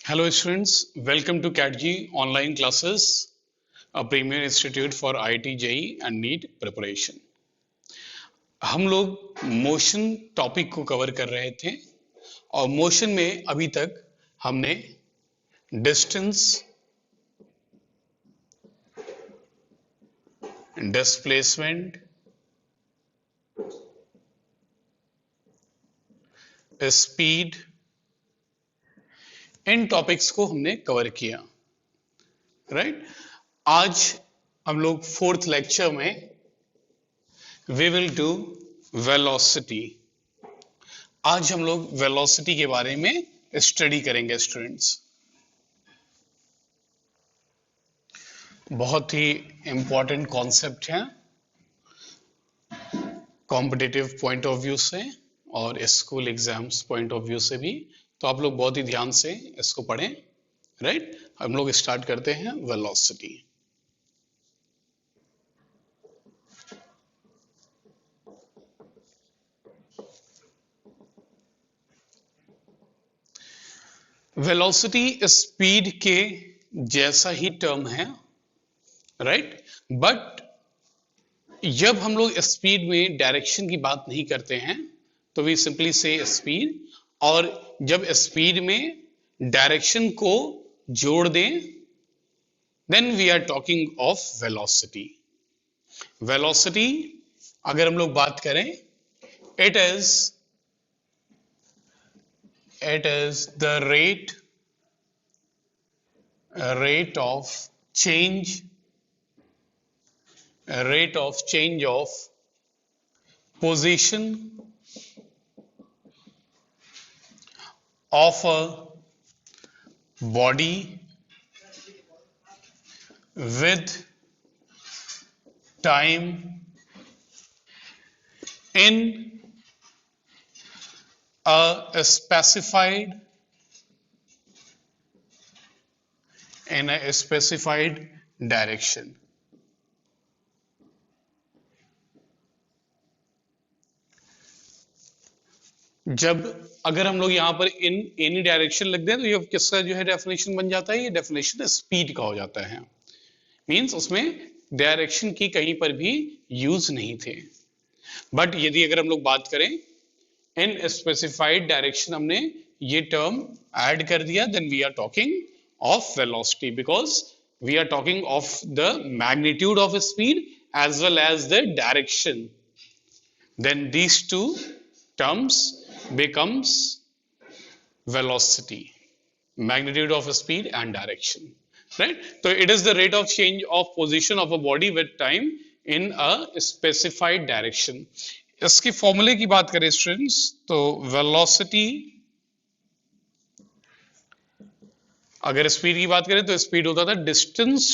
Hello students, welcome to CATG online classes, a premier institute for IIT JEE and NEET preparation. हम लोग motion topic को cover कर रहे थे और मोशन में अभी तक हमने डिस्टेंस, डिस्प्लेसमेंट, स्पीड, इन टॉपिक्स को हमने कवर किया, राइट? आज हम लोग फोर्थ लेक्चर में वी विल डू वेलोसिटी। आज हम लोग वेलोसिटी के बारे में स्टडी करेंगे स्टूडेंट्स। बहुत ही इंपॉर्टेंट कॉन्सेप्ट है कॉम्पिटिटिव पॉइंट ऑफ व्यू से और school exams point of view से भी, तो आप लोग बहुत ही ध्यान से इसको पढ़ें, राइट? हम लोग स्टार्ट करते हैं वेलोसिटी। वेलोसिटी स्पीड के जैसा ही टर्म है, राइट? बट जब हम लोग स्पीड में डायरेक्शन की बात नहीं करते हैं तो वी सिंपली से स्पीड, और जब स्पीड में डायरेक्शन को जोड़ दें then we are talking of velocity. Velocity अगर हम लोग बात करें, it is the rate of change of position of a body with time in a specified direction. जब अगर हम लोग यहां पर इन एनी डायरेक्शन लिख दें तो ये किसका जो है डेफिनेशन बन जाता है? ये डेफिनेशन स्पीड का हो जाता है। मींस उसमें डायरेक्शन की कहीं पर भी यूज नहीं थे। बट यदि अगर हम लोग बात करें इन स्पेसिफाइड डायरेक्शन, हमने ये टर्म ऐड कर दिया, then we are talking of velocity, because we are talking of the magnitude of speed as well as the direction. Then these two terms becomes velocity, magnitude of speed and direction, right? So it is the rate of change of position of a body with time in a specified direction. इसके फॉर्मूले की बात करें students तो velocity, अगर speed की बात करें तो स्पीड होता था distance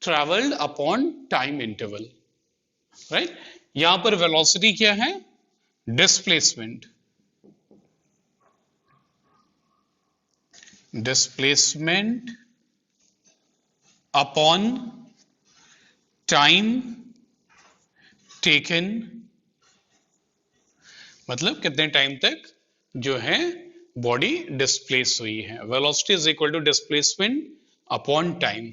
travelled upon time interval, right? यहां पर वेलोसिटी क्या है? डिस्प्लेसमेंट अपॉन टाइम टेकन, मतलब कितने टाइम तक जो है बॉडी डिस्प्लेस हुई है। Velocity is equal to displacement upon time.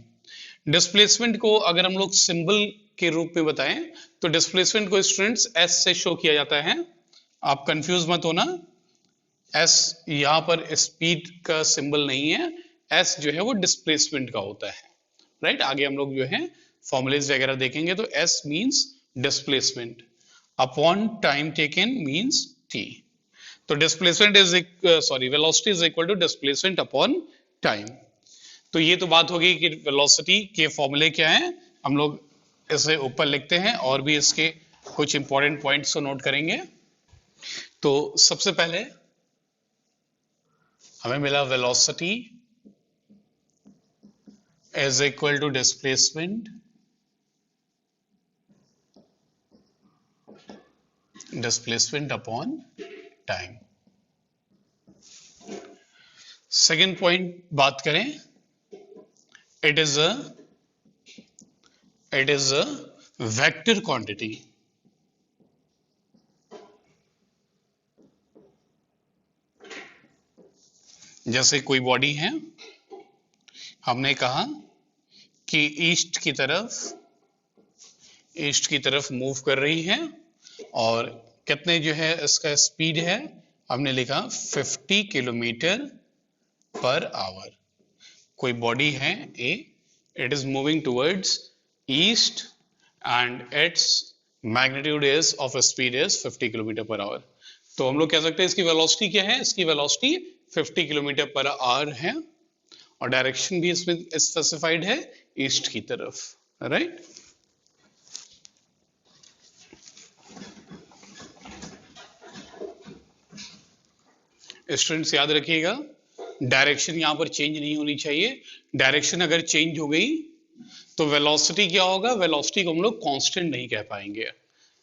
Displacement को अगर हम लोग सिंबल के रूप में बताएं तो डिस्प्लेसमेंट को स्टूडेंट्स एस से शो किया जाता है। आप कंफ्यूज मत होना, एस यहां पर स्पीड का सिंबल नहीं है, एस जो है वो डिस्प्लेसमेंट का होता है, राइट? आगे हम लोग जो है फॉर्मूलेज वगैरह देखेंगे तो S means displacement upon time taken means T. तो displacement velocity is equal to displacement upon time. तो ये तो बात होगी कि वेलोसिटी के फॉर्मूले क्या हैं, हम लोग इसे ऊपर लिखते हैं और भी इसके कुछ इंपॉर्टेंट पॉइंट्स को नोट करेंगे। तो सबसे पहले हमें मिला velocity is equal to displacement upon time. Second point बात करें, it is a vector quantity. जैसे कोई बॉडी है हमने कहा कि ईस्ट की तरफ मूव कर रही है और कितने जो है इसका स्पीड है, हमने लिखा 50 किलोमीटर पर आवर। कोई बॉडी है A, it is moving towards east and its magnitude is of speed is 50 kilometre per hour. तो हम लोग कह सकते हैं इसकी वेलोसिटी क्या है, इसकी वेलोसिटी 50 किलोमीटर पर आवर है और डायरेक्शन भी इसमें स्पेसिफाइड है ईस्ट की तरफ, राइट। स्टूडेंट्स याद रखिएगा, डायरेक्शन यहां पर चेंज नहीं होनी चाहिए। डायरेक्शन अगर चेंज हो गई तो वेलोसिटी क्या होगा, वेलोसिटी को हम लोग कांस्टेंट नहीं कह पाएंगे।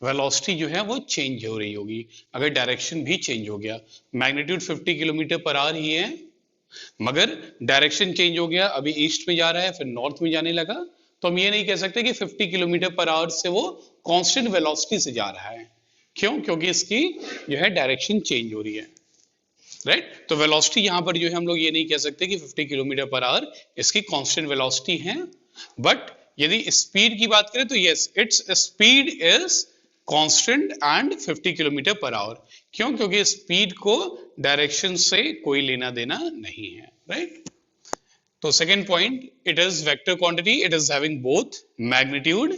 वेलोसिटी जो है वो चेंज हो रही होगी अगर डायरेक्शन भी चेंज हो गया। मैग्नीट्यूड 50 किलोमीटर पर आवर ही है, मगर डायरेक्शन चेंज हो गया, अभी ईस्ट में जा रहा है फिर नॉर्थ में जाने लगा, तो हम ये नहीं कह सकते कि 50 किलोमीटर पर आवर से वो कांस्टेंट वेलोसिटी से जा रहा है। क्यों? क्योंकि इसकी जो है डायरेक्शन चेंज हो रही है, राइट। तो वेलोसिटी यहां पर जो है हम लोग ये नहीं कह सकते कि 50 किलोमीटर पर आवर इसकी कांस्टेंट वेलोसिटी है। बट यदि स्पीड की बात करें तो yes, its speed is constant and 50 kilometre per our. क्यों? क्योंकि स्पीड को डायरेक्शन से कोई लेना देना नहीं है, राइट। तो second point, it is vector quantity, it is having both magnitude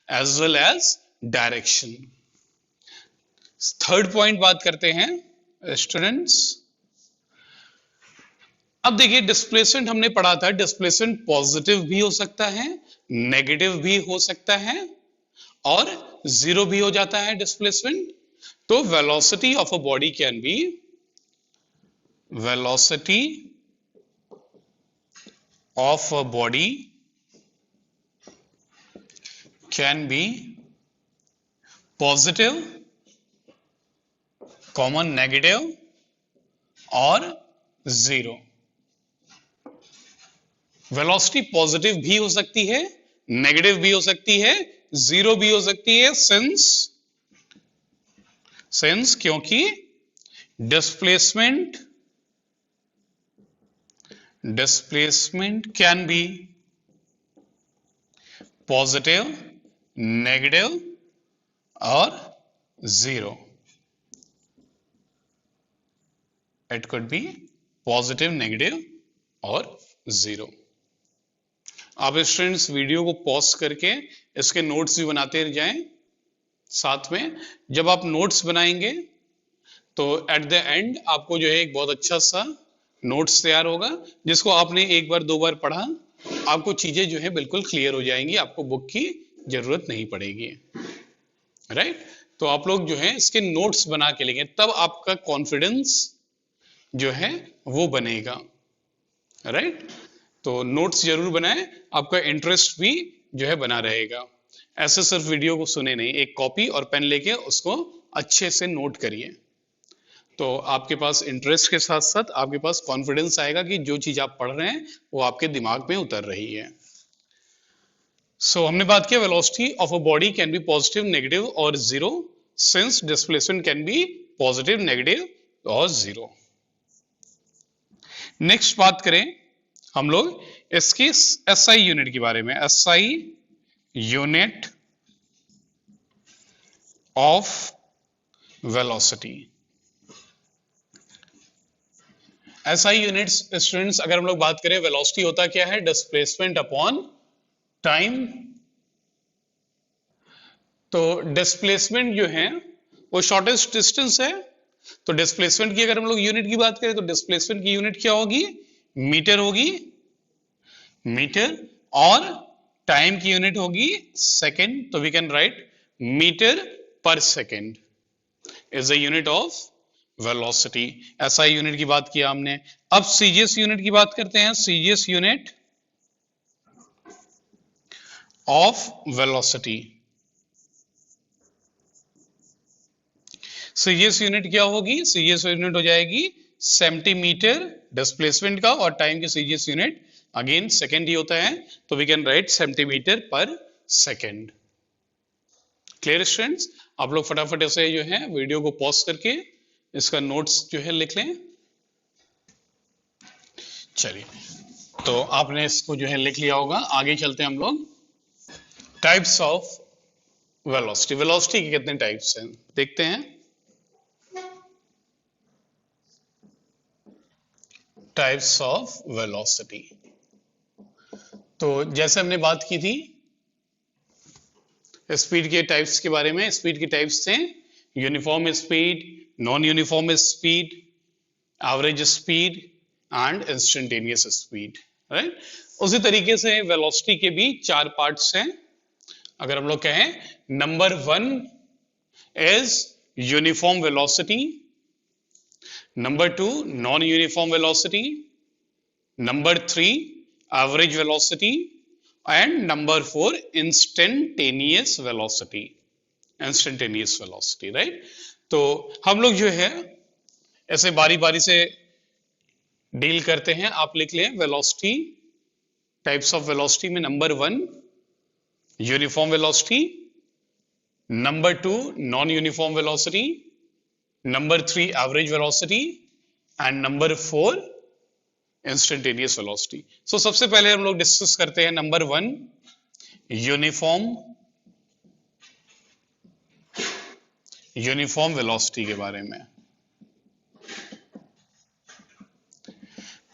as well as direction. Third point बात करते हैं स्टूडेंट्स। अब देखिए डिस्प्लेसमेंट हमने पढ़ा था, डिस्प्लेसमेंट पॉजिटिव भी हो सकता है, नेगेटिव भी हो सकता है और जीरो भी हो जाता है डिस्प्लेसमेंट। तो velocity of a body can B, velocity of a body can be positive, common negative और जीरो। वेलोसिटी पॉजिटिव भी हो सकती है, नेगेटिव भी हो सकती है, जीरो भी हो सकती है, सिंस क्योंकि displacement can be positive, negative और zero. It could be positive, negative और जीरो। आप स्टूडेंट्स वीडियो को पॉज करके इसके नोट्स भी बनाते जाएं साथ में। जब आप नोट्स बनाएंगे तो एट द एंड आपको जो है एक बहुत अच्छा सा नोट्स तैयार होगा, जिसको आपने एक बार दो बार पढ़ा, आपको चीजें जो है बिल्कुल क्लियर हो जाएंगी, आपको बुक की जरूरत नहीं पड़ेगी, राइट। तो आप लोग जो है इसके नोट्स बना के लेंगे, तब आपका कॉन्फिडेंस जो है वो बनेगा, राइट। तो नोट्स जरूर बनाएं, आपका इंटरेस्ट भी जो है बना रहेगा। ऐसे सिर्फ वीडियो को सुने नहीं, एक कॉपी और पेन लेके उसको अच्छे से नोट करिए, तो आपके पास इंटरेस्ट के साथ साथ आपके पास कॉन्फिडेंस आएगा कि जो चीज आप पढ़ रहे हैं वो आपके दिमाग में उतर रही है। सो हमने बात किया velocity of a body can be positive, negative और zero, since displacement can be positive, negative और जीरो। नेक्स्ट बात करें हम लोग इसकी एसआई यूनिट के बारे में। SI unit of velocity. SI units students अगर हम लोग बात करें, वेलोसिटी होता क्या है, डिस्प्लेसमेंट अपॉन टाइम। तो डिस्प्लेसमेंट जो है वो शॉर्टेस्ट डिस्टेंस है, तो डिस्प्लेसमेंट की अगर हम लोग यूनिट की बात करें तो डिस्प्लेसमेंट की यूनिट क्या होगी, मीटर होगी, मीटर, और टाइम की यूनिट होगी सेकेंड। तो वी कैन राइट मीटर पर second is the unit of velocity. SI unit की बात किया हमने। अब सीजीएस यूनिट की बात करते हैं। CGS unit of velocity. CGS unit क्या होगी, सीजीएस यूनिट हो जाएगी सेंटीमीटर डिस्प्लेसमेंट का, और टाइम की सीजीएस यूनिट अगेन सेकेंड ही होता है, तो वी कैन राइट सेंटीमीटर पर सेकेंड। Clear students? आप लोग फटाफट ऐसे जो है वीडियो को पॉज करके इसका नोट्स जो है लिख लें। चलिए तो आपने इसको जो है लिख लिया होगा। आगे चलते हैं हम लोग। Types of velocity. वेलोसिटी के कितने टाइप्स हैं देखते हैं। Types of velocity. तो जैसे हमने बात की थी स्पीड के टाइप्स के बारे में, स्पीड के टाइप्स थे uniform speed, non uniform speed, average speed and instantaneous speed, right. उसी तरीके से वेलोसिटी के भी 4 पार्ट्स हैं। अगर हम लोग कहें, number 1 is uniform velocity, number 2 non uniform velocity, number 3 average velocity and number 4 instantaneous velocity. Instantaneous velocity, right. तो हम लोग जो है ऐसे बारी बारी से डील करते हैं। आप लिख लें वेलोसिटी, टाइप्स ऑफ वेलोसिटी में number 1 uniform velocity, number 2 non uniform velocity, number 3 average velocity and number 4 instantaneous velocity. So सबसे पहले हम लोग डिस्कस करते हैं नंबर 1 यूनिफॉर्म वेलोसिटी के बारे में।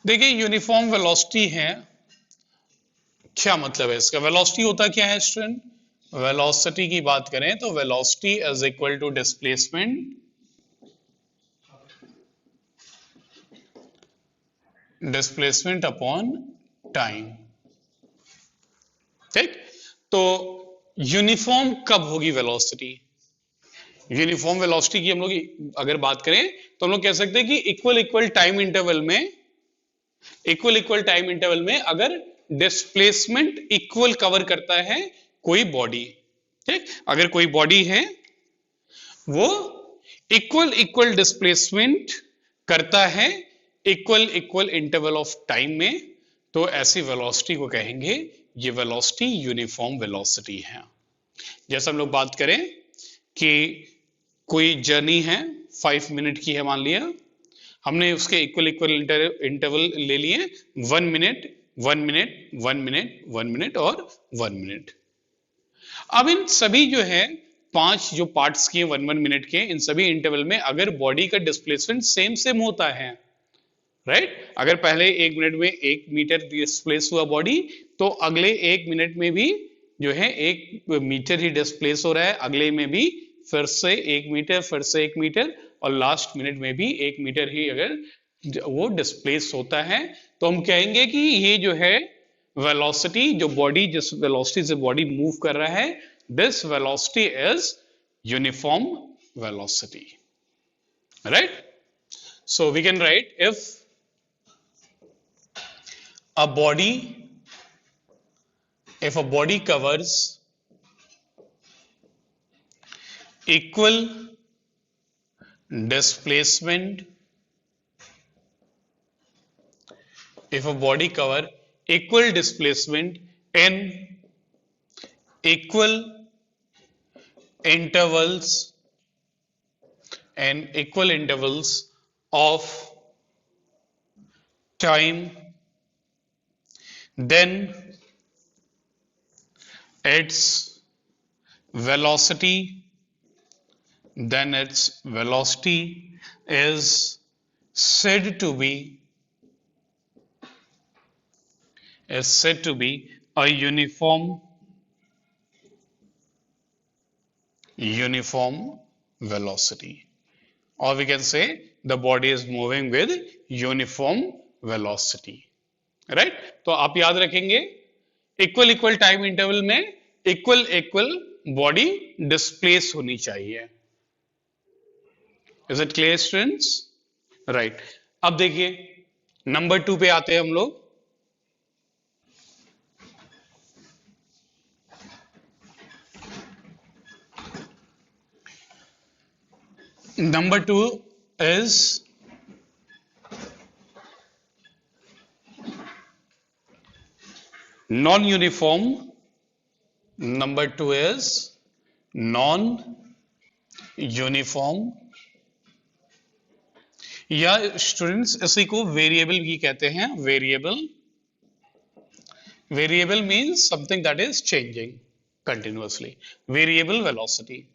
देखिए यूनिफॉर्म वेलोसिटी है, क्या मतलब है इसका? वेलोसिटी होता क्या है स्टूडेंट? वेलोसिटी की बात करें तो velocity is equal to displacement upon time, ठीक। तो यूनिफॉर्म कब होगी वेलोसिटी? यूनिफॉर्म वेलोसिटी की हम लोग अगर बात करें तो हम लोग कह सकते हैं कि इक्वल टाइम इंटरवल में अगर डिस्प्लेसमेंट इक्वल कवर करता है कोई बॉडी, ठीक। अगर कोई बॉडी है वो इक्वल डिस्प्लेसमेंट करता है इक्वल इंटरवल ऑफ टाइम में, तो ऐसी वेलोसिटी को कहेंगे ये वेलोसिटी यूनिफॉर्म वेलोसिटी है। जैसे हम लोग बात करें कि कोई जर्नी है 5 मिनट की है, मान लिया हमने उसके इक्वल इंटरवल ले लिए 1 मिनट, 1 मिनट, 1 मिनट, 1 मिनट और 1 मिनट। अब इन सभी जो है 5 जो पार्ट्स किए 1 मिनट के, इन सभी इंटरवल में अगर बॉडी का डिस्प्लेसमेंट सेम होता है, राइट। अगर पहले 1 मिनट में 1 मीटर डिस्प्लेस हुआ बॉडी, तो अगले 1 मिनट में भी जो है 1 मीटर ही डिस्प्लेस हो रहा है, अगले में भी फिर से 1 मीटर, फिर से 1 मीटर और लास्ट मिनट में भी 1 मीटर ही अगर वो डिस्प्लेस होता है, तो हम कहेंगे कि ये जो है वेलोसिटी, जो बॉडी जिस वेलोसिटी से बॉडी मूव कर रहा है, this velocity is uniform velocity, right. So we can write if a body covers equal displacement, if a body cover equal displacement in equal intervals of time, then its velocity is said to be a uniform velocity, or we can say the body is moving with uniform velocity, right. तो आप याद रखेंगे equal time interval में equal body displace होनी चाहिए। Is it clear students? Right. अब देखिए number 2 पे आते हैं हम लोग। Number 2 is non-uniform. Number 2 is non-uniform, या स्टूडेंट्स इसी को वेरिएबल भी कहते हैं, variable Variable means something that is changing continuously. Variable velocity.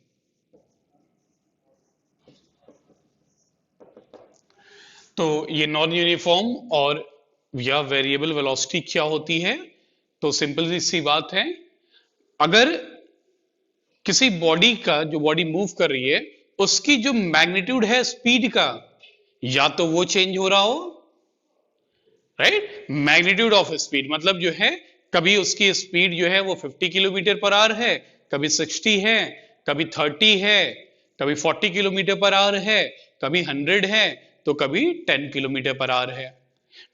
तो ये नॉन यूनिफॉर्म और या वेरिएबल वेलोसिटी क्या होती है? तो सिंपल सी बात है, अगर किसी बॉडी का, जो बॉडी मूव कर रही है, उसकी जो मैग्नीट्यूड है स्पीड का, या तो वो चेंज हो रहा हो, राइट? मैग्नीट्यूड ऑफ स्पीड मतलब जो है, कभी उसकी स्पीड जो है वो 50 किलोमीटर पर आवर है, कभी 60 है, कभी 30 है, कभी 40 किलोमीटर पर आवर है, कभी 100 है, तो कभी 10 किलोमीटर पर आवर है.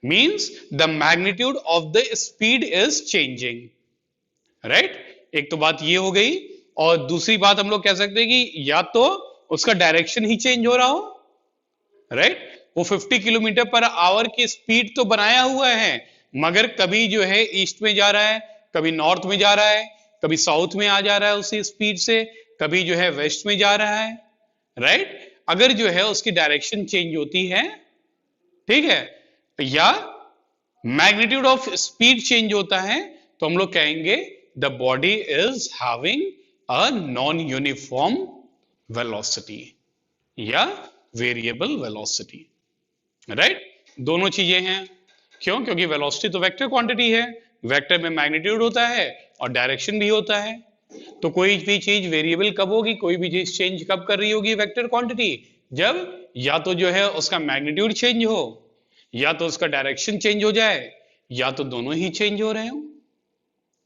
Means the magnitude of the speed is changing, right? एक तो बात ये हो गई, और दूसरी बात हम लोग कह सकते हैं कि या तो उसका डायरेक्शन ही चेंज हो रहा हो, राइट? वो 50 किलोमीटर पर आवर की स्पीड तो बनाया हुआ है, मगर कभी जो है ईस्ट में जा रहा है, कभी नॉर्थ में जा रहा है, कभी साउथ में आ जा रहा है उसी स्पीड से, कभी जो है वेस्ट में जा रहा है, राइट? अगर जो है उसकी डायरेक्शन चेंज होती है, ठीक है, या मैग्नीट्यूड ऑफ स्पीड चेंज होता है, तो हम लोग कहेंगे the body is having a non uniform velocity या वेरिएबल वेलोसिटी, राइट? दोनों चीजें हैं. क्यों? क्योंकि वेलोसिटी तो वेक्टर क्वांटिटी है, वेक्टर में मैग्नीट्यूड होता है और डायरेक्शन भी होता है. तो कोई भी चीज वेरिएबल कब होगी, कोई भी चीज चेंज कब कर रही होगी वेक्टर क्वांटिटी? जब या तो जो है उसका मैग्नीट्यूड चेंज हो, या तो उसका डायरेक्शन चेंज हो जाए, या तो दोनों ही चेंज हो रहे हो.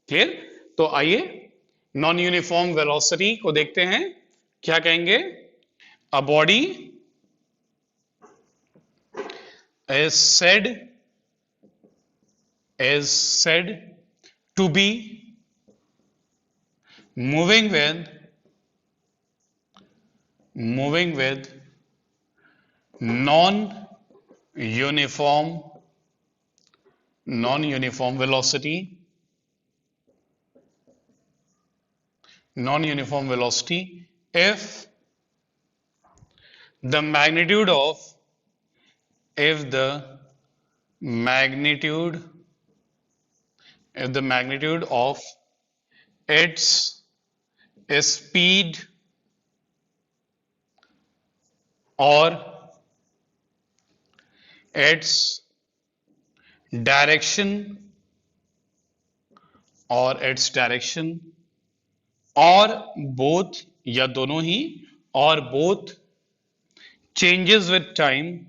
क्लियर? तो आइए नॉन यूनिफॉर्म वेलोसिटी को देखते हैं. क्या कहेंगे? A body is said to be moving with non-uniform velocity if the magnitude of its speed or its direction or both या दोनों ही, और both changes with time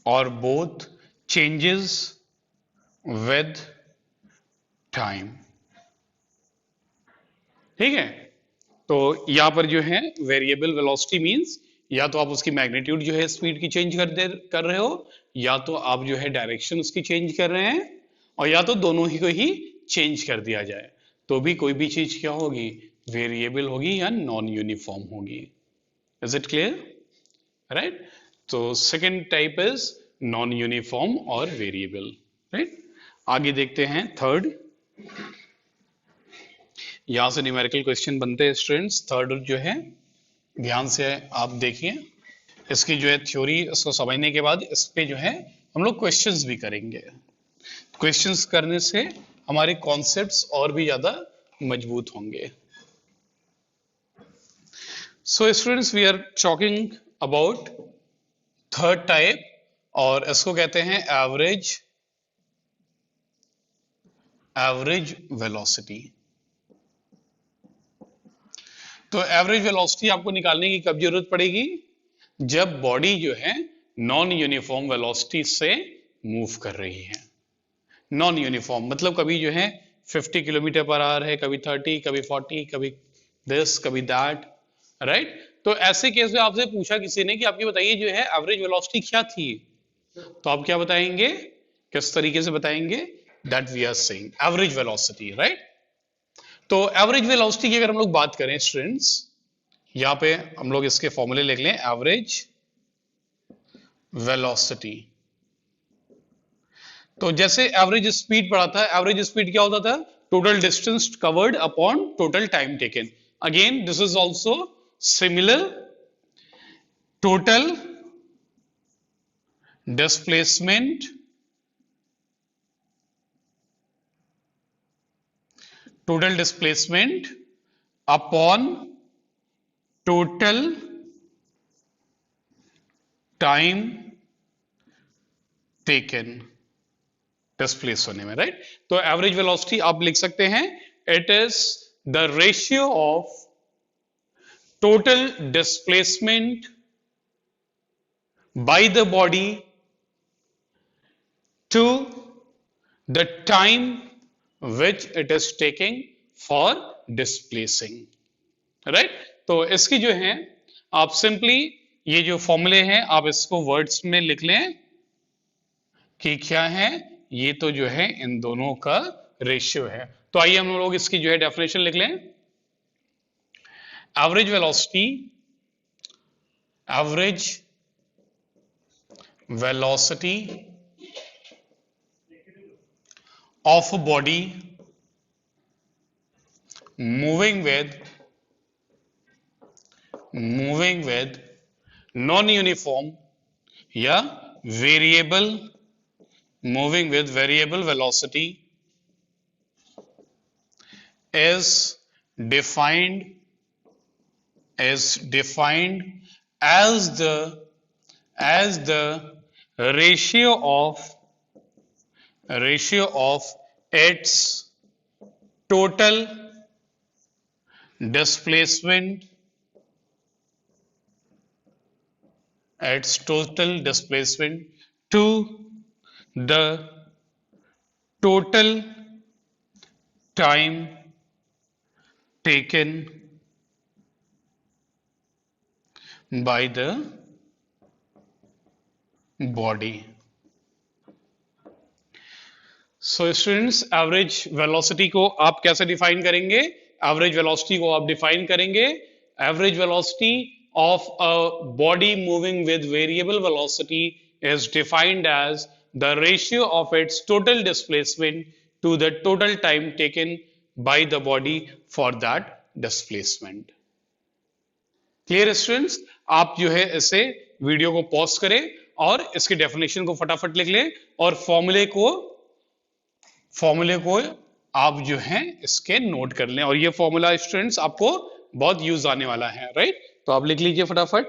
और both changes with time. ठीक है? तो यहां पर जो है वेरिएबल वेलोसिटी मींस या तो आप उसकी मैग्नीट्यूड जो है स्पीड की चेंज कर रहे हो, या तो आप जो है डायरेक्शन उसकी चेंज कर रहे हैं, और या तो दोनों ही को ही चेंज कर दिया जाए, तो भी कोई भी चीज क्या होगी? वेरिएबल होगी या नॉन यूनिफॉर्म होगी. Is it clear? राइट? तो second type is non uniform और वेरिएबल, राइट? आगे देखते हैं थर्ड. यहां से न्यूमेरिकल क्वेश्चन बनते हैं स्टूडेंट्स. थर्ड जो है ध्यान से आप देखिए, इसकी जो है थ्योरी, इसको समझने के बाद इस पे जो है हम लोग क्वेश्चंस भी करेंगे. क्वेश्चंस करने से हमारे कॉन्सेप्ट्स और भी ज्यादा मजबूत होंगे. So students, we are talking about third type, और इसको कहते हैं एवरेज वेलोसिटी. तो एवरेज वेलोसिटी आपको निकालने की कब जरूरत पड़ेगी? जब बॉडी जो है नॉन यूनिफॉर्म वेलोसिटी से मूव कर रही है. नॉन यूनिफॉर्म मतलब कभी जो है 50 किलोमीटर पर आवर है, कभी 30, कभी 40, कभी दिस, कभी दैट, राइट? तो ऐसे केस में आपसे पूछा किसी ने कि आपकी बताइए जो है एवरेज वेलोसिटी क्या थी, तो आप क्या बताएंगे? किस तरीके से बताएंगे? That we are saying average velocity, right? तो एवरेज वेलोसिटी की अगर हम लोग बात करें स्टूडेंट्स, यहां पे हम लोग इसके फॉर्मूले लिख लें. एवरेज वेलोसिटी, तो जैसे एवरेज स्पीड पढ़ा था, एवरेज स्पीड क्या होता था? Total distance covered upon total time taken. Again this is also similar. Total displacement total displacement upon total time taken displace होने में, राइट। तो एवरेज वेलोसिटी आप लिख सकते हैं, it is the ratio of total displacement by the body to the time which it is taking for displacing, right। तो इसकी जो है आप सिंपली ये जो फॉर्मूले हैं आप इसको वर्ड्स में लिख लें कि क्या है, ये तो जो है इन दोनों का रेशियो है। तो आइए हम लोग इसकी जो है डेफिनेशन लिख लें। Average velocity, average velocity of a body moving with non-uniform या variable, moving with variable velocity is defined as the ratio of its total displacement to the total time taken by the body। So students, average velocity को आप कैसे define करेंगे? Average velocity को आप define करेंगे, average velocity of a body moving with variable velocity is defined as the ratio of its total displacement to the total time taken by the body for that displacement. Clear students? आप जो है इसे video को pause करें और इसकी definition को फटाफट लिख लें और फॉर्मूले को आप जो है इसके नोट कर लें। और ये फॉर्मूला स्टूडेंट्स आपको बहुत यूज आने वाला है, राइट। तो आप लिख लीजिए फटाफट।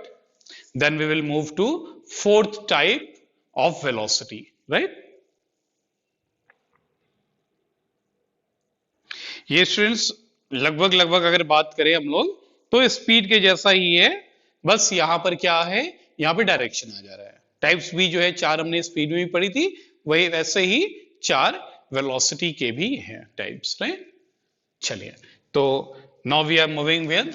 Then we will move to fourth type of velocity, right. ये स्टूडेंट्स लगभग अगर बात करें हम लोग तो स्पीड के जैसा ही है, बस यहां पर क्या है, यहां पे डायरेक्शन आ जा रहा है। टाइप्स भी जो है 4 हमने स्पीड में भी पढ़ी थी, वही वैसे ही 4 वेलोसिटी के भी हैं टाइप्स, राइट। चलिए, तो now we are moving with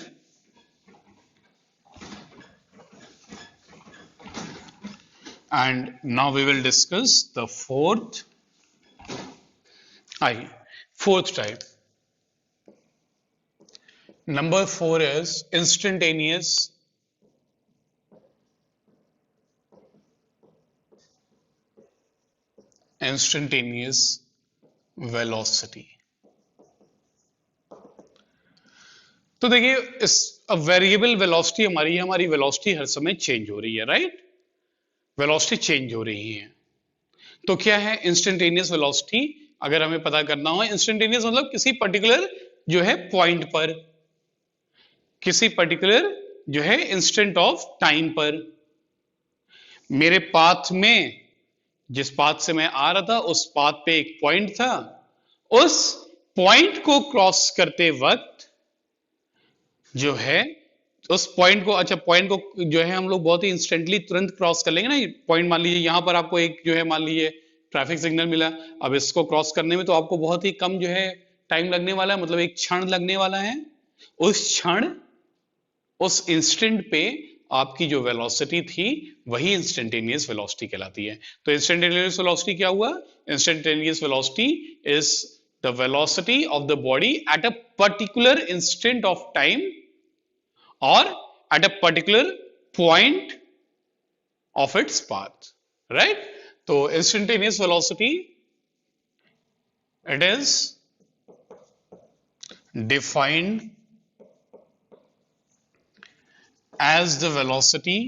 and now we will discuss the fourth type. Number 4 is instantaneous velocity. तो देखिए, इस वेरिएबल वेलोसिटी हमारी वेलोसिटी हर समय चेंज हो रही है, राइट। वेलोसिटी चेंज हो रही है। तो क्या है इंस्टेंटेनियस वेलोसिटी? अगर हमें पता करना हो, इंस्टेंटेनियस मतलब किसी पर्टिकुलर जो है पॉइंट पर, किसी पर्टिकुलर जो है इंस्टेंट ऑफ टाइम पर, मेरे पाथ में, जिस पाथ से मैं आ रहा था उस पाथ पे एक पॉइंट था, उस पॉइंट को क्रॉस करते वक्त जो है उस पॉइंट को, अच्छा पॉइंट को जो है हम लोग बहुत ही इंस्टेंटली तुरंत क्रॉस कर लेंगे ना। पॉइंट मान लीजिए यहां पर आपको एक जो है मान लीजिए ट्रैफिक सिग्नल मिला, अब इसको क्रॉस करने में तो आपको बहुत ही कम जो है टाइम लगने वाला है, मतलब एक क्षण लगने वाला है। उस क्षण, उस इंस्टेंट पे आपकी जो वेलोसिटी थी वही इंस्टेंटेनियस वेलोसिटी कहलाती है। तो इंस्टेंटेनियस वेलोसिटी क्या हुआ? Instantaneous velocity is the velocity of the body at a particular instant of time और at a particular point of its path, right. तो instantaneous velocity, it is defined as the velocity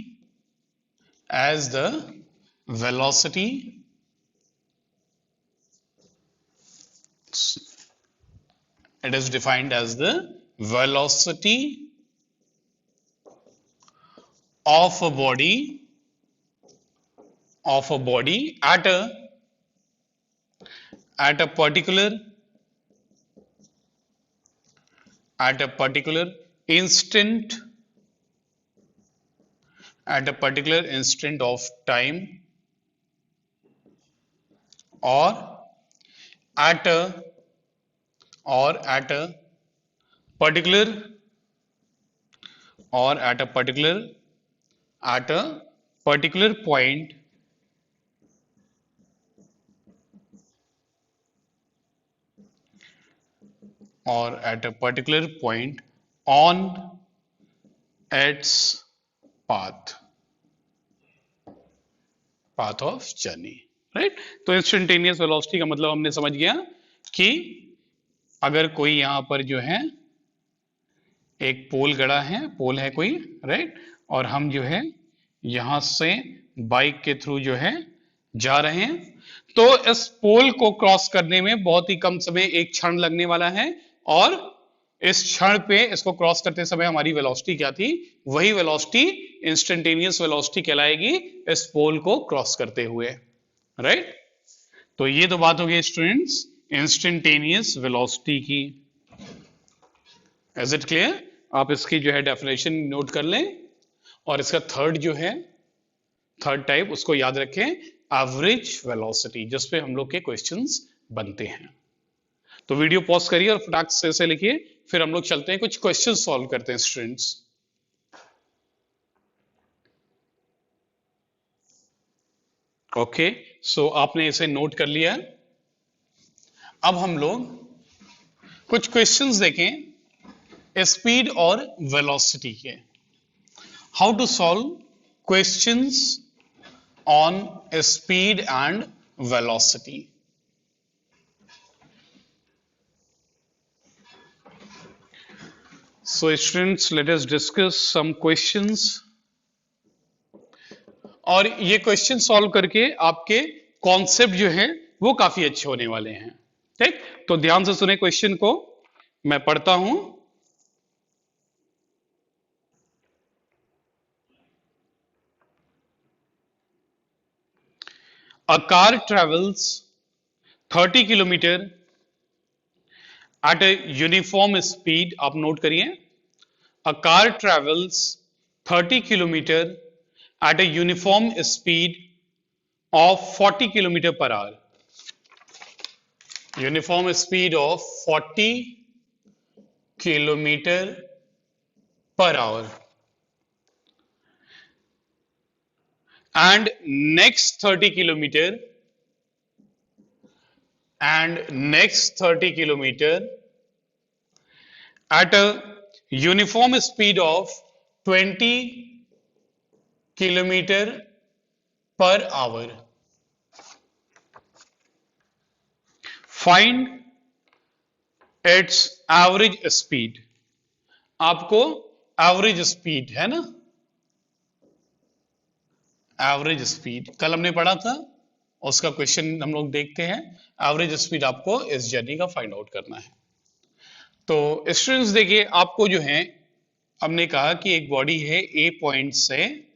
It is defined as the velocity of a body at a particular instant of time, or at a particular point on its path of journey, right. तो instantaneous velocity का मतलब हमने समझ गया कि अगर कोई यहां पर जो है एक पोल गड़ा है, पोल है कोई, राइट, और हम जो है यहां से बाइक के थ्रू जो है जा रहे हैं, तो इस पोल को क्रॉस करने में बहुत ही कम समय, एक क्षण लगने वाला है, और इस क्षण पे इसको क्रॉस करते समय हमारी वेलोसिटी क्या थी, वही वेलोसिटी इंस्टेंटेनियस वेलोसिटी कहलाएगी इस पोल को क्रॉस करते हुए, राइट। तो ये तो बात हो गई स्टूडेंट्स इंस्टेंटेनियस वेलोसिटी की। Is it clear? आप इसकी जो है डेफिनेशन नोट कर लें, और इसका थर्ड टाइप उसको याद रखें, एवरेज वेलोसिटी, जिस पे हम लोग के क्वेश्चंस बनते हैं। तो वीडियो पॉज करिए और फटाक से लिखिए, फिर हम लोग चलते हैं कुछ क्वेश्चन सॉल्व करते हैं स्टूडेंट्स। ओके, सो आपने इसे नोट कर लिया। अब हम लोग कुछ क्वेश्चंस देखें स्पीड और वेलोसिटी के। How to solve questions on speed and velocity. So students, let us discuss some questions. और ये क्वेश्चन सॉल्व करके आपके कॉन्सेप्ट जो है वो काफी अच्छे होने वाले हैं, ठीक। तो ध्यान से सुने क्वेश्चन को, मैं पढ़ता हूं। A car travels 30 kilometer at a uniform speed, आप नोट करिए, a car travels 30 kilometer at a uniform speed of 40 kilometer per hour. Uniform speed of 40 kilometer per hour. And next 30 kilometer at a uniform speed of 20 kilometer per hour. Find its average speed. आपको average speed है ना, average speed कल हमने पढ़ा था, उसका question हम लोग देखते हैं। एवरेज स्पीड आपको इस जर्नी का फाइंड आउट करना है। तो स्टूडेंट्स देखिए, आपको जो है हमने कहा कि एक बॉडी है ए पॉइंट से,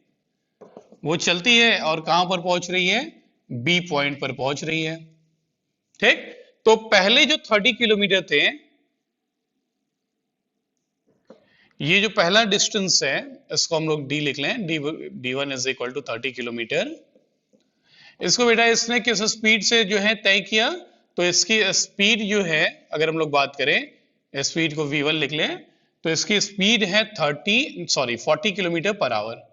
वो चलती है और कहां पर पहुंच रही है, बी पॉइंट पर पहुंच रही है, ठीक। तो पहले जो 30 किलोमीटर थे, ये जो पहला डिस्टेंस है इसको हम लोग डी लिख लें, d1 is equal to 30 kilometre. इसको बेटा इसने किस स्पीड से जो है तय किया, तो इसकी स्पीड जो है, अगर हम लोग बात करें स्पीड को v1 लिख लें, तो इसकी स्पीड है 40 kilometre per our,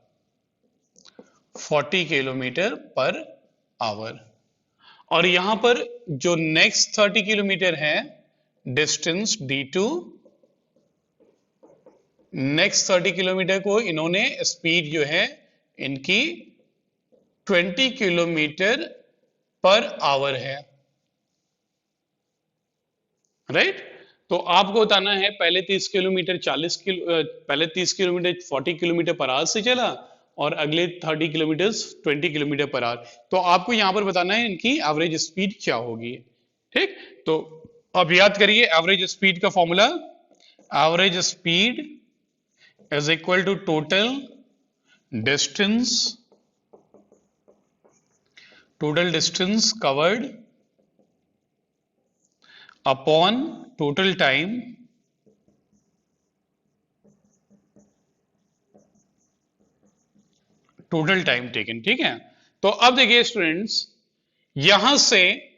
40 kilometre per our. और यहां पर जो नेक्स्ट 30 किलोमीटर है डिस्टेंस d2, नेक्स्ट 30 किलोमीटर को इन्होंने स्पीड जो है इनकी 20 किलोमीटर पर आवर है, राइट। तो आपको बताना है पहले 30 किलोमीटर 40 किलोमीटर पर आवर से चला, और अगले 30 किलोमीटर 20 किलोमीटर पर आवर। तो आपको यहां पर बताना है इनकी एवरेज स्पीड क्या होगी, ठीक। तो अब याद करिए एवरेज स्पीड का formula, average speed is equal to total distance covered upon total time taken. ठीक है, तो अब देखिए स्टूडेंट्स, यहां से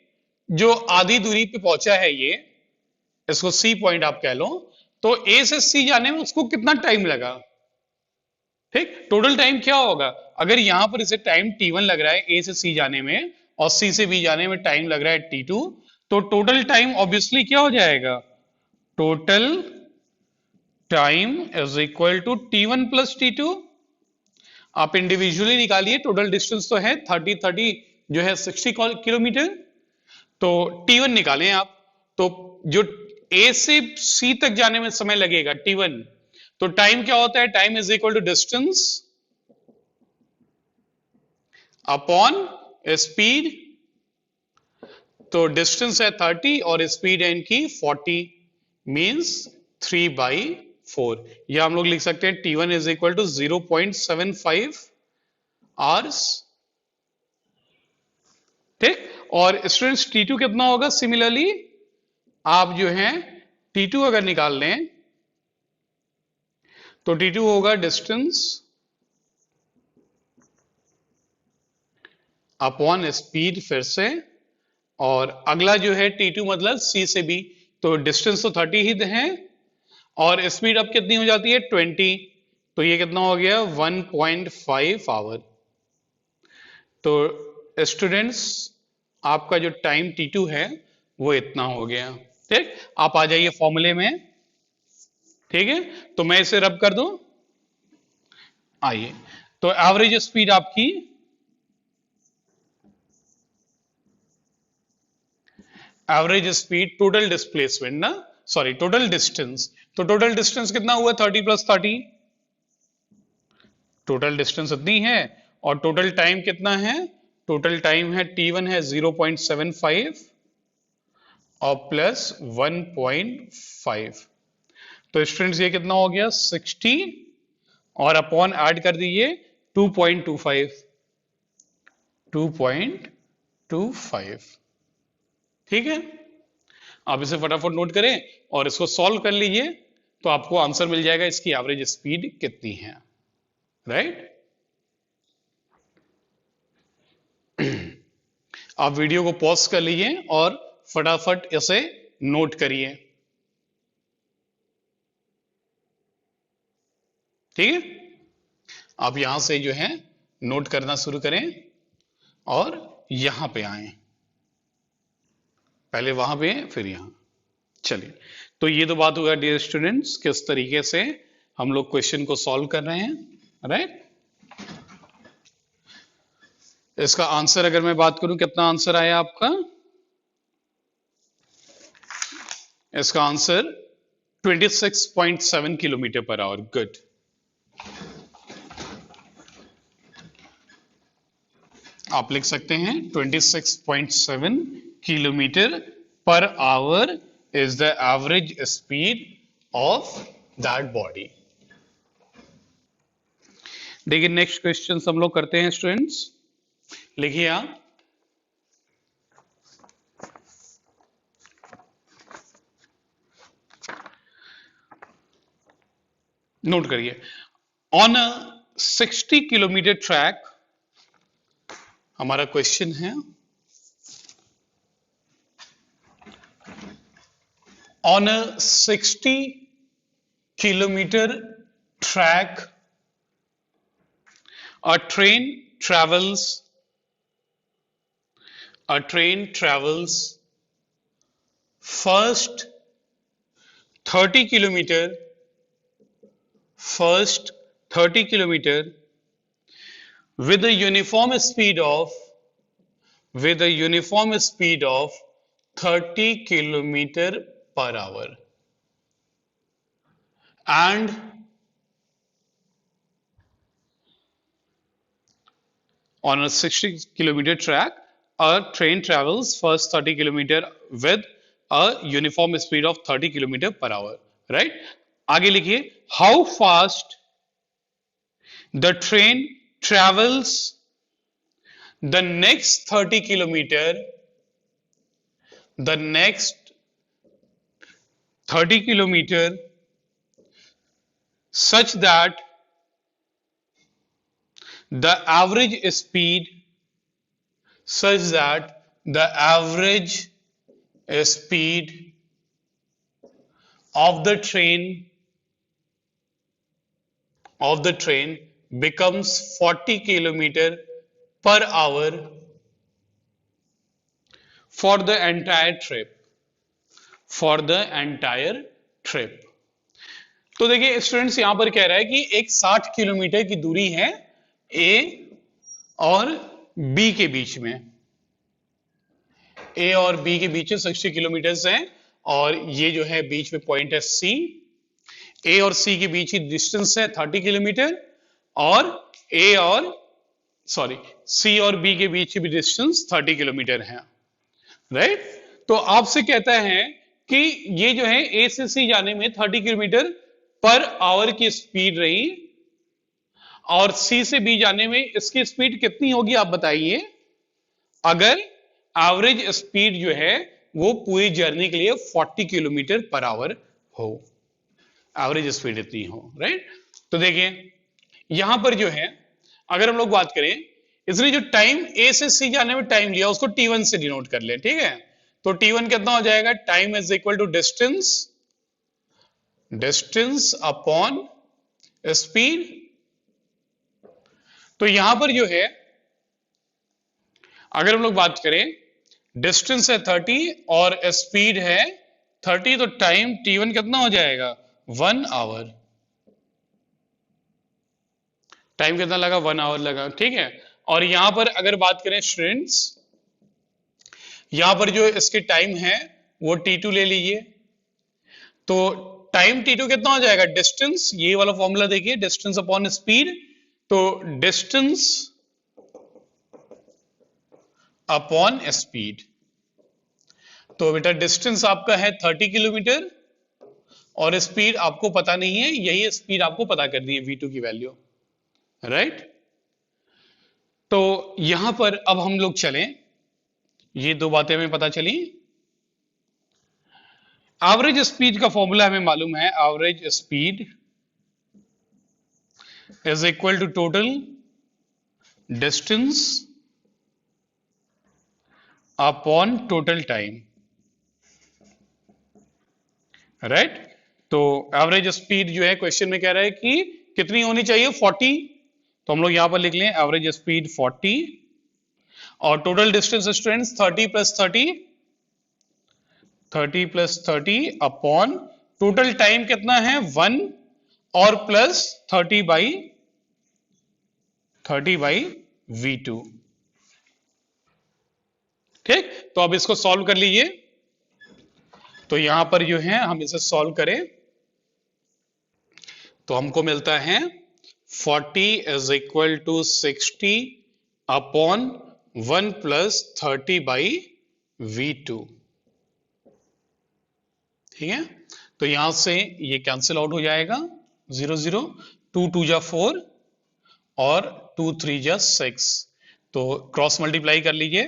जो आधी दूरी पे पहुंचा है ये, इसको सी पॉइंट आप कह लो, तो ए से सी जाने में उसको कितना टाइम लगा? ठीक, टोटल टाइम क्या होगा? अगर यहां पर इसे टाइम t1 लग रहा है ए से सी जाने में, और सी से बी जाने में टाइम लग रहा है t2, तो टोटल टाइम ऑब्वियसली क्या हो जाएगा? Total time is equal to t1 plus t2। आप इंडिविजुअली निकालिए, टोटल डिस्टेंस तो है 30 जो है 60 किलोमीटर, तो T1 निकालें आप, तो जो A से C तक जाने में समय लगेगा T1, तो टाइम क्या होता है? Time is equal to distance upon speed. तो डिस्टेंस है 30 और स्पीड है इनकी 40, मींस 3/4। या हम लोग लिख सकते हैं T1 is equal to 0.75 hours. ठीक, और स्टूडेंट्स T2 कितना होगा? सिमिलरली आप जो है T2 अगर निकाल लें तो T2 होगा डिस्टेंस अपॉन स्पीड फिर से, और अगला जो है T2 मतलब C से B, तो डिस्टेंस तो 30 ही है और स्पीड अब कितनी हो जाती है? 20, तो ये कितना हो गया? 1.5 आवर। तो स्टूडेंट्स आपका जो टाइम T2 है वो इतना हो गया। ठीक, आप आ जाइए फॉर्मूले में। ठीक है, तो मैं इसे रब कर दूं, आइए। तो एवरेज स्पीड आपकी टोटल डिस्प्लेसमेंट ना, सॉरी टोटल डिस्टेंस, तो टोटल डिस्टेंस कितना हुआ? 30 प्लस 30, टोटल डिस्टेंस इतनी है, और टोटल टाइम कितना है? टोटल टाइम है T1 है 0.75 और प्लस 1.5, तो स्टूडेंट्स ये कितना हो गया? 60, और अपॉन ऐड कर दीजिए 2.25। ठीक है, आप इसे फटाफट नोट करें और इसको सॉल्व कर लीजिए, तो आपको आंसर मिल जाएगा इसकी एवरेज स्पीड कितनी है। राइट, आप वीडियो को पॉज कर लीजिए और फटाफट इसे नोट करिए। ठीक है, आप यहां से जो है नोट करना शुरू करें और यहां पे आए, पहले वहां पे फिर यहां। चलिए, तो ये तो बात होगा डियर स्टूडेंट्स किस तरीके से हम लोग क्वेश्चन को सॉल्व कर रहे हैं। राइट, इसका आंसर अगर मैं बात करूं, कितना आंसर आया आपका? इसका answer 26.7 kilometre per our. Good, आप लिख सकते हैं 26.7 kilometre per our is the average speed of that body. देखिए नेक्स्ट क्वेश्चन हम लोग करते हैं स्टूडेंट्स, लिखिए आप, नोट करिए। ऑन अ 60 किलोमीटर ट्रैक, हमारा क्वेश्चन है, on a 60 kilometre track a train travels first 30 kilometer with a uniform speed of 30 kilometer per hour, and on a 60 kilometer track, a train travels first 30 kilometer with a uniform speed of 30 kilometre per our, right. आगे लिखिए, how fast the train travels the next 30 kilometer, the next 30 kilometer such that the average speed of the train becomes 40 kilometer per hour for the entire trip. तो देखिए students, यहां पर कह रहा है कि एक 60 किलोमीटर की दूरी है ए और बी के बीच में, ए और बी के बीच में 60 किलोमीटर है, और ये जो है बीच में पॉइंट है सी। ए और सी के बीच की डिस्टेंस है 30 किलोमीटर, और सी और बी के बीच की भी डिस्टेंस 30 किलोमीटर है, राइट। तो आपसे कहता है कि ये जो है ए से सी जाने में 30 किलोमीटर पर आवर की स्पीड रही, और सी से बी जाने में इसकी स्पीड कितनी होगी आप बताइए, अगर एवरेज स्पीड जो है वो पूरी जर्नी के लिए 40 किलोमीटर पर आवर हो, एवरेज स्पीड इतनी हो, राइट। तो देखिए यहां पर जो है अगर हम लोग बात करें, इसने जो टाइम ए से सी जाने में टाइम लिया उसको T1 से डिनोट कर ले, ठीक है। तो T1 कितना हो जाएगा, time is equal to distance upon speed. तो यहां पर जो है अगर हम लोग बात करें, डिस्टेंस है 30 और स्पीड है 30, तो टाइम T1 कितना हो जाएगा, 1 आवर। टाइम कितना लगा, 1 आवर लगा, ठीक है। और यहां पर अगर बात करें स्टूडेंट्स, यहां पर जो इसके टाइम है वो T2 ले लीजिए, तो टाइम T2 कितना हो जाएगा, डिस्टेंस, ये वाला फॉर्मूला देखिए, डिस्टेंस अपॉन स्पीड, तो डिस्टेंस अपॉन स्पीड। तो बेटा डिस्टेंस आपका है 30 किलोमीटर और स्पीड आपको पता नहीं है, यही स्पीड आपको पता करनी है V2 की वैल्यू, राइट। तो यहां पर अब हम लोग चलें, ये दो बातें हमें पता चली। एवरेज स्पीड का फॉर्मूला हमें मालूम है, average speed is equal to total distance upon total time, right. तो एवरेज स्पीड जो है क्वेश्चन में कह रहा है कि कितनी होनी चाहिए, 40, तो हम लोग यहां पर लिख लें एवरेज स्पीड 40, और total distance students 30 plus 30 upon total time कितना है 1 और प्लस 30 बाई V2, ठीक। तो अब इसको सॉल्व कर लीजिए। तो यहां पर जो है हम इसे सॉल्व करें तो हमको मिलता है 40 is equal to 60 upon 1 plus 30 by V2, ठीक है। तो यहां से ये कैंसिल आउट हो जाएगा, 0 0, 2 2 जा 4 और 2 3 जा 6, तो क्रॉस मल्टीप्लाई कर लीजिए,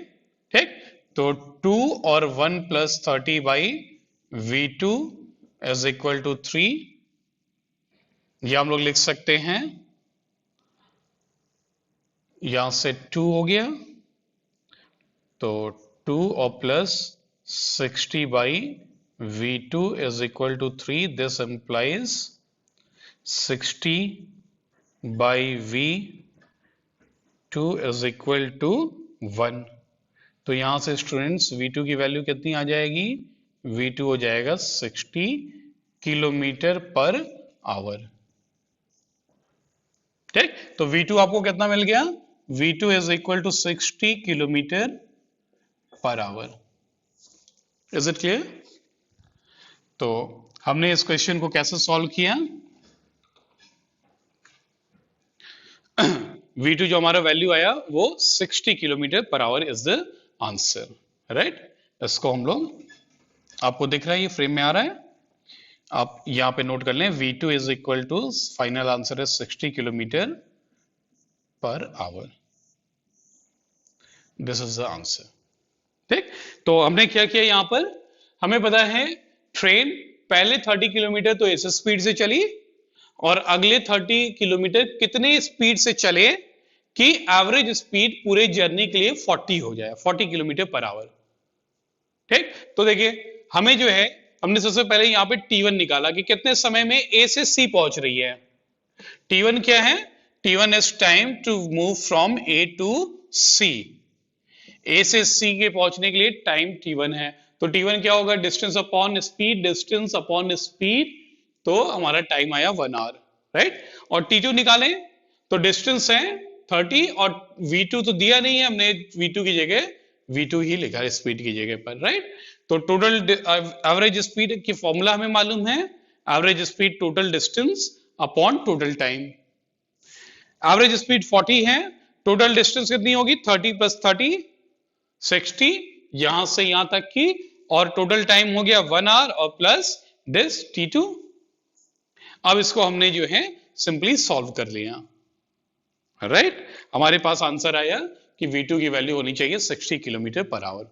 ठीक। तो 2 और 1 plus 30 by V2 is equal to 3, ये हम लोग लिख सकते हैं, यहां से 2 हो गया, तो 2 और plus 60 by V2 is equal to 3. This implies 60 by V2 is equal to 1. तो यहां से स्टूडेंट्स V2 की वैल्यू कितनी आ जाएगी, V2 हो जाएगा 60 किलोमीटर पर आवर, ठीक। तो V2 आपको कितना मिल गया, V2 is equal to 60 kilometre per our. Is it clear? तो हमने इस क्वेश्चन को कैसे सॉल्व किया, V2 जो हमारा वैल्यू आया वो 60 kilometre per our is the answer, right. इसको हम लोग आपको दिख रहा है, ये फ्रेम में आ रहा है, आप यहां पे नोट कर लें, V2 is equal to, final answer है 60 kilometre per hour. This is the answer. ठीक, तो हमने क्या किया यहां पर, हमें पता है ट्रेन पहले 30 किलोमीटर तो इस स्पीड से चली और अगले 30 किलोमीटर कितने स्पीड से चले कि एवरेज स्पीड पूरे जर्नी के लिए 40 हो जाए, 40 किलोमीटर पर आवर। ठीक, तो देखिए हमें जो है, हमने सबसे पहले यहां पे T1 निकाला कि कितने समय में A से C पहुंच रही है। T1 क्या है, T1 is time to move from A to C। A से C के पहुंचने के लिए टाइम T1 है, तो T1 क्या होगा, distance upon speed, distance upon speed, तो हमारा टाइम आया 1 आवर, राइट। और T2 निकालें तो डिस्टेंस है 30 और V2 तो दिया नहीं है, हमने V2 की जगह V2 ही लिखा है स्पीड की जगह पर, राइट। तो टोटल एवरेज स्पीड की फॉर्मूला हमें मालूम है, average speed total distance upon total time. Average speed 40 है, टोटल डिस्टेंस कितनी होगी, 30 प्लस 30 60, यहां से यहां तक की, और टोटल टाइम हो गया 1 आवर और प्लस दिस T2। अब इसको हमने जो है सिंपली सॉल्व कर लिया, राइट। हमारे पास आंसर आया कि V2 की वैल्यू होनी चाहिए 60 किलोमीटर पर आवर।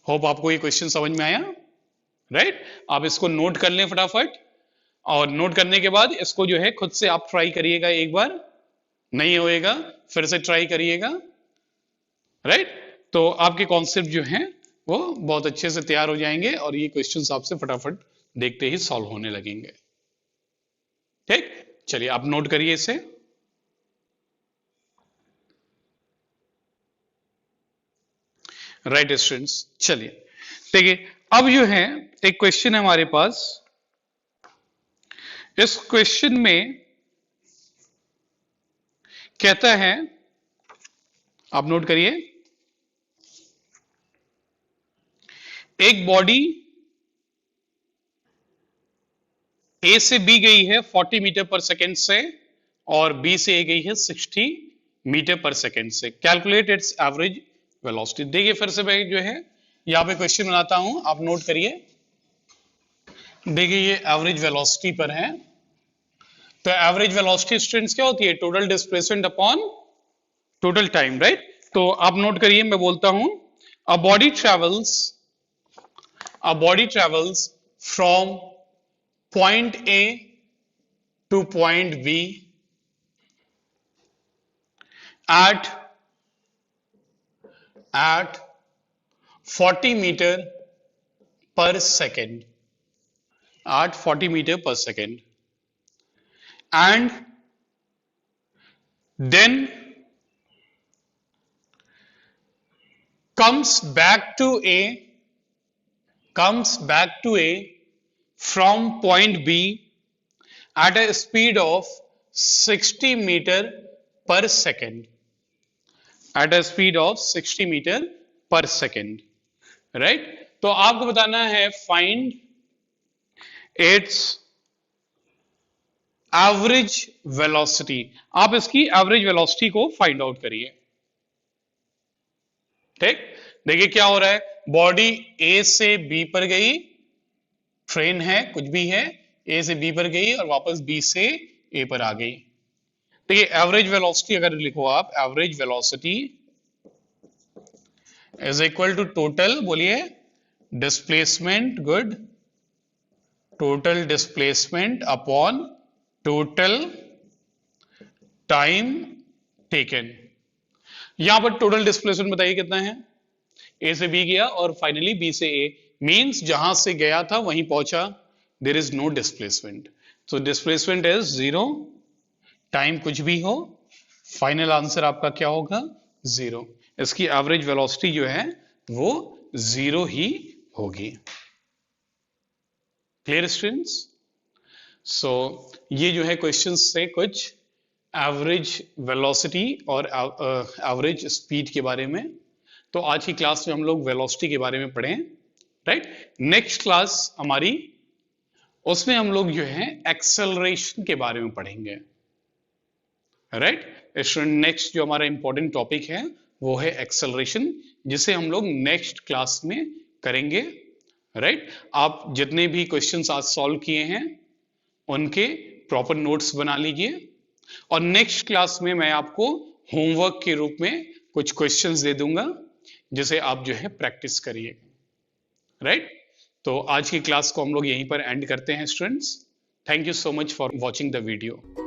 होप आपको ये क्वेश्चन समझ में आया, राइट। आप इसको नोट कर लें फटाफट, और नोट करने के बाद इसको जो है खुद से आप ट्राई करिएगा, एक बार नहीं होएगा फिर से ट्राई करिएगा, राइट। तो आपके कॉन्सेप्ट जो हैं वो बहुत अच्छे से तैयार हो जाएंगे और ये क्वेश्चंस आपसे फटाफट देखते ही सॉल्व होने लगेंगे। ठीक, चलिए आप नोट करिए इसे। राइट स्टूडेंट्स, चलिए देखिए अब जो है एक क्वेश्चन है हमारे पास। इस क्वेश्चन में कहता है, आप नोट करिए, एक बॉडी ए से बी गई है 40 मीटर पर सेकेंड से और बी से ए गई है 60 मीटर पर सेकेंड से। Calculate its average velocity. देखिए फिर से मैं जो है यहां पे क्वेश्चन बनाता हूं, आप नोट करिए। देखिए ये एवरेज वेलोसिटी पर है, तो एवरेज वेलोसिटी स्टूडेंट्स क्या होती है, total displacement upon total time, right. तो आप नोट करिए, मैं बोलता हूं, a body travels from point A to point B at 40 meter per second, at 40 meter per second, and then comes back to A from point B at a speed of 60 meter per second, at a speed of 60 meter per second, right। तो आपको बताना है find its average velocity. आप इसकी average velocity को find out करिए। ठीक, देखिए क्या हो रहा है, बॉडी ए से बी पर गई, ट्रेन है कुछ भी है, ए से बी पर गई और वापस बी से ए पर आ गई। देखिए एवरेज वेलोसिटी अगर लिखो आप, average velocity is equal to total, बोलिए, displacement, good, total displacement upon total time taken. यहां पर टोटल डिस्प्लेसमेंट बताइए कितना है, ए से बी गया और फाइनली बी से ए, मींस जहां से गया था वहीं पहुंचा, देयर इज नो डिस्प्लेसमेंट, तो डिस्प्लेसमेंट इज 0, टाइम कुछ भी हो, फाइनल आंसर आपका क्या होगा, 0। इसकी एवरेज वेलोसिटी जो है वो 0 ही होगी। Clear students? सो ये जो है क्वेश्चन से कुछ एवरेज वेलोसिटी और एवरेज स्पीड के बारे में। तो आज की क्लास में हम लोग वेलोसिटी के बारे में पढ़े, राइट। नेक्स्ट क्लास हमारी, उसमें हम लोग जो है एक्सेलरेशन के बारे में पढ़ेंगे, राइट। स्टूडेंट नेक्स्ट जो हमारा इंपॉर्टेंट टॉपिक है वो है एक्सेलरेशन, जिसे हम लोग नेक्स्ट क्लास में करेंगे, राइट? आप जितने भी क्वेश्चंस आज सॉल्व किए हैं उनके प्रॉपर नोट्स बना लीजिए, और नेक्स्ट क्लास में मैं आपको होमवर्क के रूप में कुछ क्वेश्चंस दे दूंगा जिसे आप जो है प्रैक्टिस करिए, राइट? तो आज की क्लास को हम लोग यहीं पर एंड करते हैं students. Thank you so much for watching the video.